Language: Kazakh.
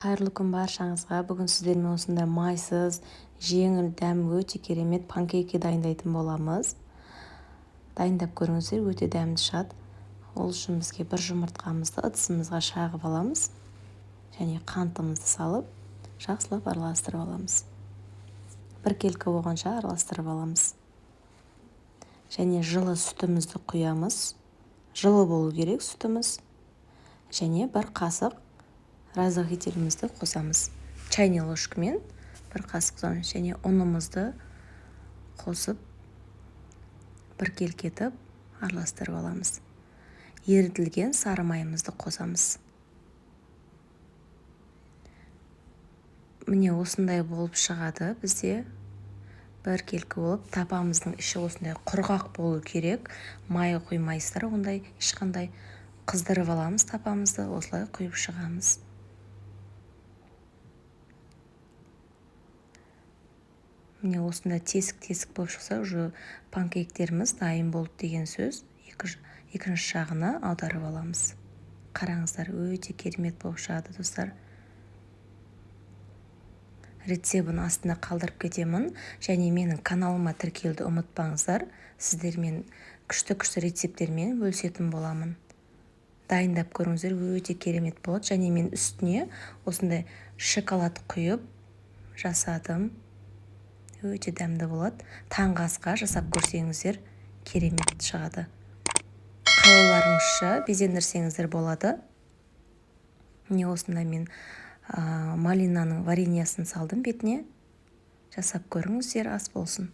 Қайырлы күн баршаңызға. Бүгін сіздермен осындай майсыз, жеңіл, дәмі өте керемет панкейки дайындайтын боламыз. Дайындап көріңіздер, өте дәмді шығады. Ол үшін бізге бір жұмыртқамызды ыдысымызға шағып аламыз. Және қантымызды салып, жақсылап араластырып аламыз. Бір келкі болғанша араластырып аламыз. Және жылы сүтімізді құямыз. Жылы болу керек сүтіміз. Және бір қасық разрыхителімізді қосамыз. Чайный ложкамен бір қасық және ұнымызды қосып, бір келкетіп араластырып аламыз. Ерітілген сары майымызды қосамыз. Міне осындай болып шығады бізде. Бір келкі болып, тапамыздың іші осындай құрғақ болу керек. Майы құймайсыздар, ондай ешқандай қыздырып аламыз тапамызды, осылай құйып шығамыз. Міне осында тесік-тесік болып шықса, уже панкейктеріміз дайын болды деген сөз. Екінші жағына аударып аламыз. Қараңыздар, өте керемет болып шығады, достар. Рецебін астына қалдырып кетемін. Және менің каналыма тіркелуді ұмытпаңыздар. Сіздермен күшті рецептермен бөлісетін боламын. Дайындап көріңіздер, өте керемет болады. Және мен үстіне осындай шоколад құйып жасадым. Өте дәмді болады. Таңғы асқа жасап көрсеңіздер, керемет шығады. Қалауларыңызша безендірсеңіздер болады. Міне осында мен малинаның вареньясын салдым бетіне. Жасап көріңіздер, ас болсын.